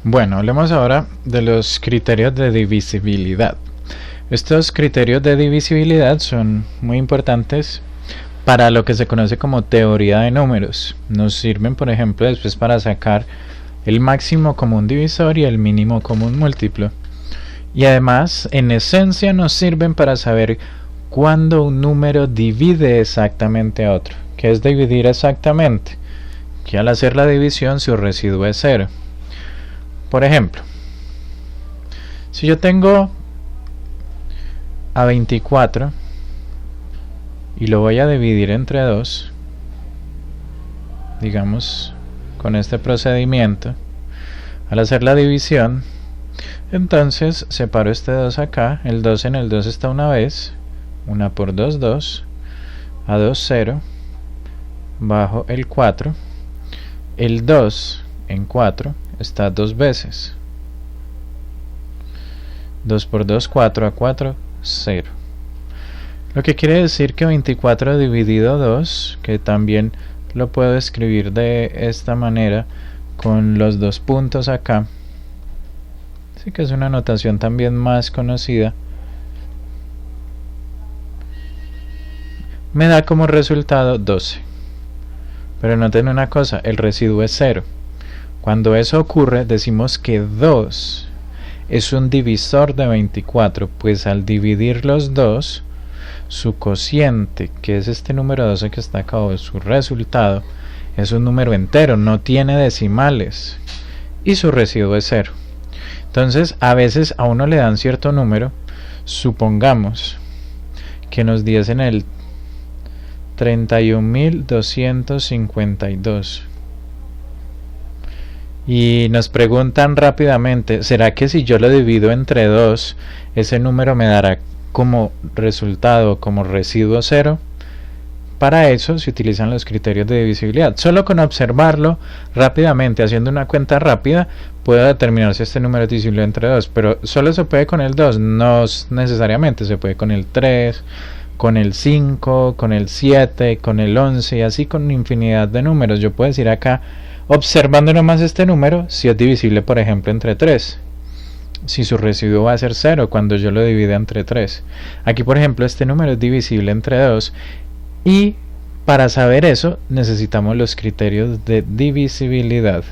Bueno, hablemos ahora de los criterios de divisibilidad. Estos criterios de divisibilidad son muy importantes para lo que se conoce como teoría de números. Nos sirven, por ejemplo, después para sacar el máximo común divisor y el mínimo común múltiplo. Y además, en esencia, nos sirven para saber cuándo un número divide exactamente a otro. ¿Qué es dividir exactamente? Que al hacer la división su residuo es 0. Por ejemplo, si yo tengo a 24 y lo voy a dividir entre 2, digamos, con este procedimiento, al hacer la división, entonces separo este 2 acá, el 2 en el 2 está una vez, 1 por 2, 2, a 2, 0, bajo el 4, el 2 en 4 está dos veces, 2 por 2, 4, a 4, 0. Lo que quiere decir que 24 dividido 2, que también lo puedo escribir de esta manera con los dos puntos acá, así que es una notación también más conocida, me da como resultado 12. Pero noten una cosa, el residuo es 0. Cuando eso ocurre, decimos que 2 es un divisor de 24, pues al dividir los 2, su cociente, que es este número 12 que está acá, o su resultado, es un número entero, no tiene decimales, y su residuo es 0. Entonces, a veces a uno le dan cierto número, supongamos que nos diesen el 31.252 y nos preguntan rápidamente, ¿será que si yo lo divido entre 2, ese número me dará como resultado, como residuo 0? Para eso se utilizan los criterios de divisibilidad. Solo con observarlo rápidamente, haciendo una cuenta rápida, puedo determinar si este número es divisible entre 2, pero solo se puede con el 2, no necesariamente, se puede con el 3, con el 5, con el 7, con el 11 y así con infinidad de números. Yo puedo decir acá, observando nomás este número, si es divisible por ejemplo entre 3, si su residuo va a ser 0 cuando yo lo divida entre 3. Aquí por ejemplo este número es divisible entre 2 y para saber eso necesitamos los criterios de divisibilidad.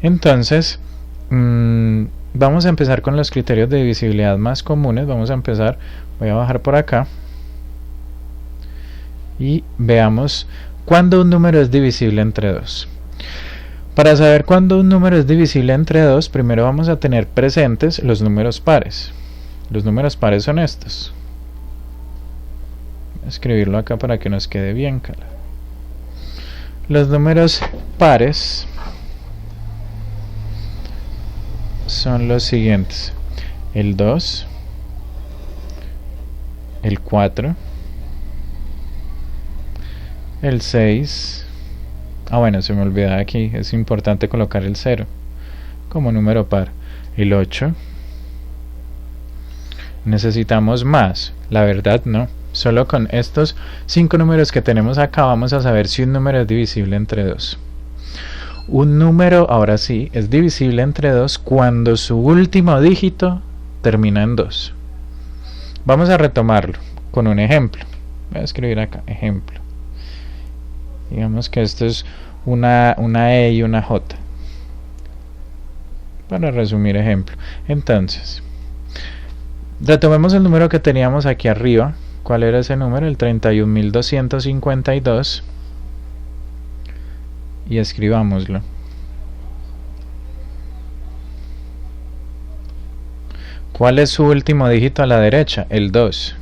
Entonces vamos a empezar con los criterios de divisibilidad más comunes. Vamos a empezar, voy a bajar por acá y veamos cuándo un número es divisible entre 2. Para saber cuándo un número es divisible entre 2, primero vamos a tener presentes los números pares. Los números pares son estos. Voy a escribirlo acá para que nos quede bien claro. Los números pares son los siguientes: el 2, el 4, el 6. Bueno, se me olvidaba aquí, es importante colocar el 0 como número par. El 8. Necesitamos más, la verdad no. Solo con estos 5 números que tenemos acá vamos a saber si un número es divisible entre 2. Un número, ahora sí, es divisible entre 2 cuando su último dígito termina en 2. Vamos a retomarlo con un ejemplo. Voy a escribir acá, ejemplo. Digamos que esto es una E y una J. Para resumir ejemplo. Entonces, retomemos el número que teníamos aquí arriba. ¿Cuál era ese número? El 31.252. Y escribámoslo. ¿Cuál es su último dígito a la derecha? El 2.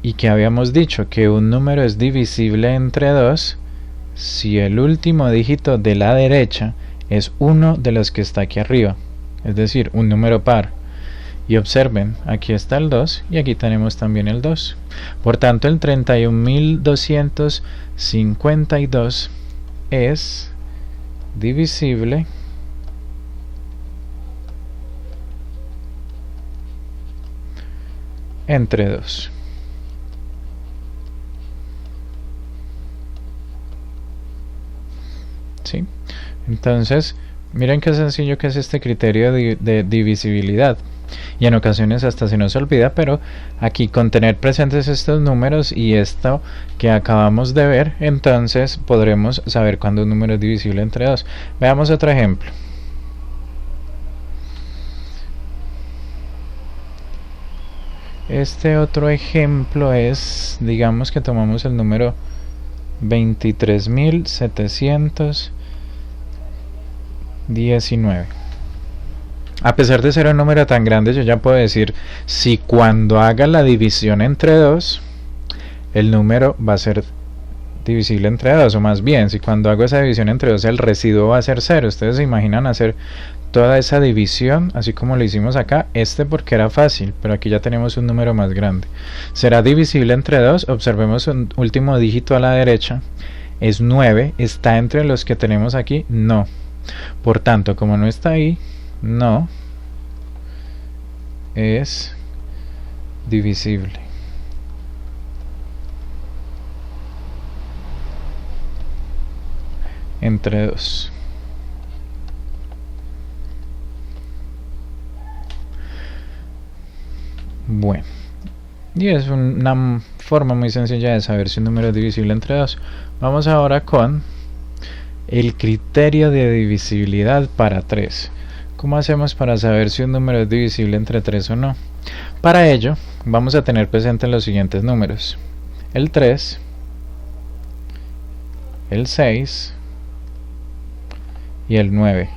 Y que habíamos dicho que un número es divisible entre 2 si el último dígito de la derecha es uno de los que está aquí arriba, es decir, un número par. Y observen, aquí está el 2 y aquí tenemos también el 2. Por tanto, el 31.252 es divisible entre 2. ¿Sí? Entonces Miren qué sencillo que es este criterio de divisibilidad. Y en ocasiones hasta se nos olvida, pero aquí con tener presentes estos números y esto que acabamos de ver, entonces podremos saber cuándo un número es divisible entre 2. Veamos otro ejemplo. Este otro ejemplo es, digamos que tomamos el número 23.719. A pesar de ser un número tan grande, yo ya puedo decir si cuando haga la división entre 2, el número va a ser divisible entre 2, o más bien, si cuando hago esa división entre 2 el residuo va a ser 0. Ustedes se imaginan hacer toda esa división, así como lo hicimos acá, porque era fácil, pero aquí ya tenemos un número más grande. ¿Será divisible entre 2? Observemos un último dígito a la derecha, es 9, ¿está entre los que tenemos aquí? No. Por tanto, como no está ahí, no es divisible entre 2. Bueno, y es una forma muy sencilla de saber si un número es divisible entre 2. Vamos ahora con el criterio de divisibilidad para 3. ¿Cómo hacemos para saber si un número es divisible entre 3 o no? Para ello, vamos a tener presentes los siguientes números: el 3, el 6 y el 9.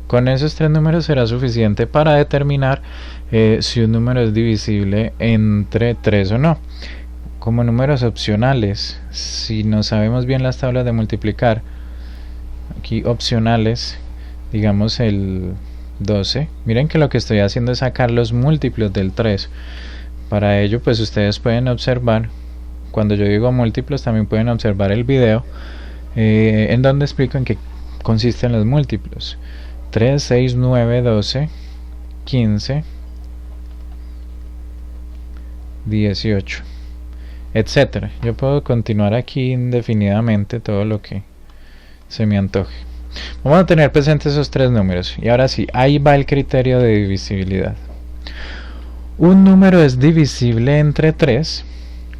Con esos tres números será suficiente para determinar si un número es divisible entre 3 o no. Como números opcionales, si no sabemos bien las tablas de multiplicar, aquí opcionales, digamos el 12, miren que lo que estoy haciendo es sacar los múltiplos del 3. Para ello pues ustedes pueden observar, cuando yo digo múltiplos también pueden observar el video en donde explico en qué consisten los múltiplos: 3, 6, 9, 12, 15, 18, etcétera. Yo puedo continuar aquí indefinidamente todo lo que se me antoje. Vamos a tener presentes esos tres números. Y ahora sí, ahí va el criterio de divisibilidad. Un número es divisible entre 3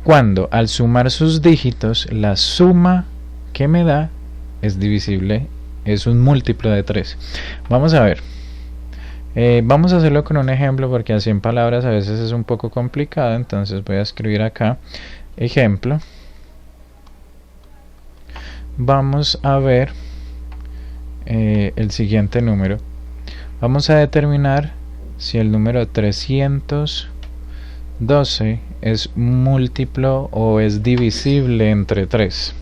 cuando al sumar sus dígitos, la suma que me da es divisible, es un múltiplo de 3. Vamos a ver. Vamos a hacerlo con un ejemplo porque así en palabras a veces es un poco complicado. Entonces voy a escribir acá ejemplo. Vamos a ver el siguiente número. Vamos a determinar si el número 312 es múltiplo o es divisible entre 3.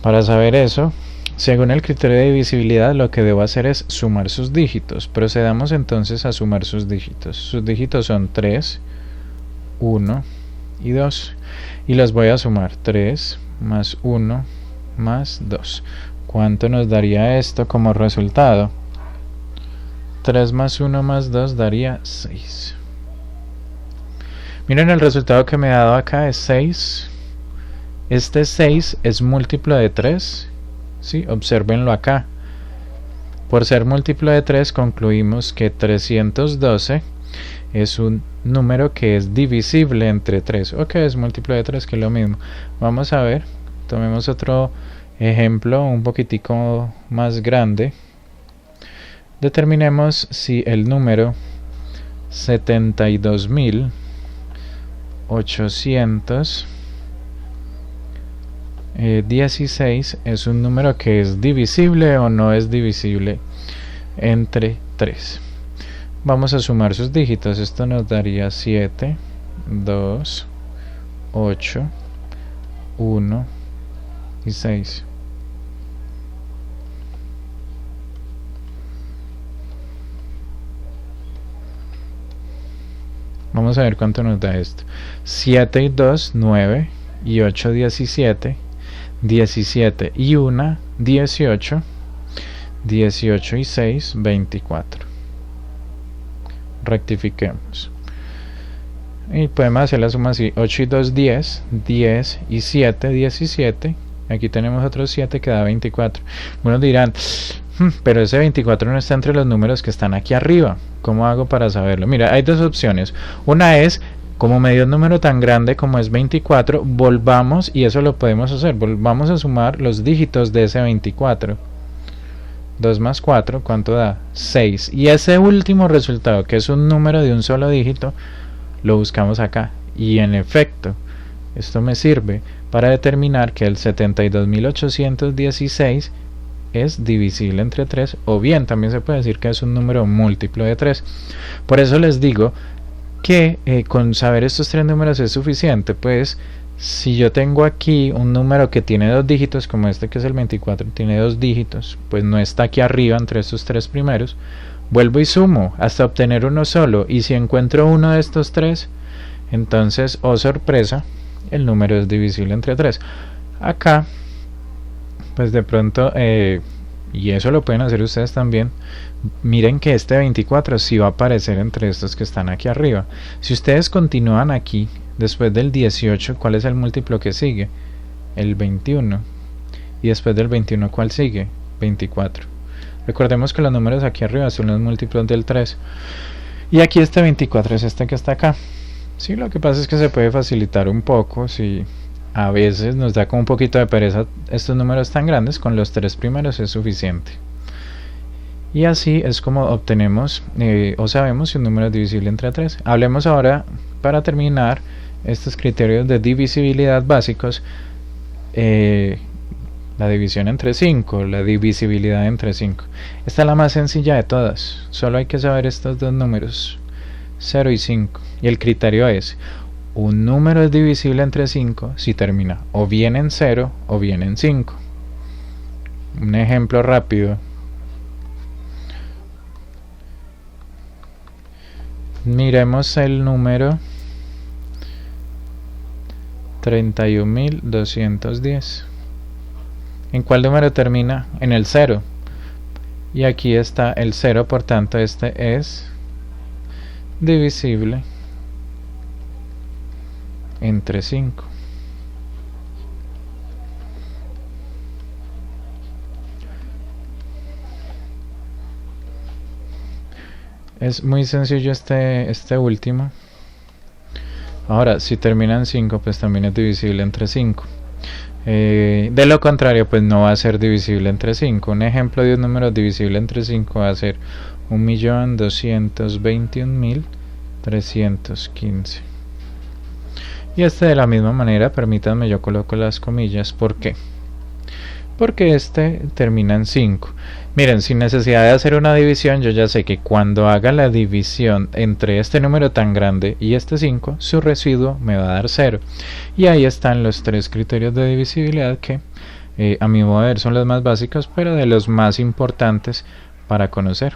Para saber eso, según el criterio de divisibilidad, lo que debo hacer es sumar sus dígitos. Procedamos entonces a sumar sus dígitos. Sus dígitos son 3, 1 y 2. Y los voy a sumar: 3 más 1 más 2. ¿Cuánto nos daría esto como resultado? 3 más 1 más 2 daría 6. Miren, el resultado que me ha dado acá es 6. Este 6 es múltiplo de 3. ¿Sí? Obsérvenlo acá. Por ser múltiplo de 3 concluimos que 312 es un número que es divisible entre 3, o que es múltiplo de 3, que es lo mismo. Vamos a ver, tomemos otro ejemplo un poquitico más grande. Determinemos si el número 72.816 es un número que es divisible o no es divisible entre 3. Vamos a sumar sus dígitos. Esto nos daría 7, 2, 8, 1 y 6. Vamos a ver cuánto nos da esto. 7 y 2, 9, y 8, 17, 17 y 1, 18, 18 y 6, 24. Rectifiquemos. Y podemos hacer la suma así: 8 y 2, 10, 10 y 7, 17. Aquí tenemos otros 7 que da 24. Algunos dirán, Pero ese 24 no está entre los números que están aquí arriba. ¿Cómo hago para saberlo? Mira, hay dos opciones. Una es, como me dio un número tan grande como es 24, volvamos, y eso lo podemos hacer, volvamos a sumar los dígitos de ese 24. 2 más 4, ¿cuánto da? 6. Y ese último resultado, que es un número de un solo dígito, lo buscamos acá. Y en efecto, esto me sirve para determinar que el 72.816 es divisible entre 3, o bien también se puede decir que es un número múltiplo de 3. Por eso les digo que con saber estos tres números es suficiente. Pues si yo tengo aquí un número que tiene dos dígitos, como este que es el 24, tiene dos dígitos, pues no está aquí arriba entre estos tres primeros, vuelvo y sumo hasta obtener uno solo, y si encuentro uno de estos tres, entonces, oh sorpresa, el número es divisible entre 3. Acá pues de pronto, y eso lo pueden hacer ustedes también, miren que este 24 sí va a aparecer entre estos que están aquí arriba. Si ustedes continúan aquí, después del 18, ¿cuál es el múltiplo que sigue? El 21. Y después del 21, ¿cuál sigue? 24. Recordemos que los números aquí arriba son los múltiplos del 3. Y aquí este 24 es este que está acá. Sí, lo que pasa es que se puede facilitar un poco si a veces nos da como un poquito de pereza estos números tan grandes. Con los tres primeros es suficiente. Y así es como obtenemos o sabemos si un número es divisible entre 3. Hablemos ahora, para terminar, estos criterios de divisibilidad básicos. La división entre 5, la divisibilidad entre 5. Esta es la más sencilla de todas. Solo hay que saber estos dos números, 0 y 5. Y el criterio es: un número es divisible entre 5 si termina o bien en 0 o bien en 5. Un ejemplo rápido. Miremos el número 31.210. ¿En cuál número termina? En el 0. Y aquí está el 0, por tanto este es divisible entre 5. Es muy sencillo este último. Ahora, si termina en 5, pues también es divisible entre 5. De lo contrario, pues no va a ser divisible entre 5. Un ejemplo de un número divisible entre 5 va a ser 1.221.315. Y de la misma manera, permítanme, yo coloco las comillas. ¿Por qué? Porque este termina en 5. Miren, sin necesidad de hacer una división, yo ya sé que cuando haga la división entre este número tan grande y este 5, su residuo me va a dar 0. Y ahí están los tres criterios de divisibilidad que, a mi modo de ver, son los más básicos, pero de los más importantes para conocer.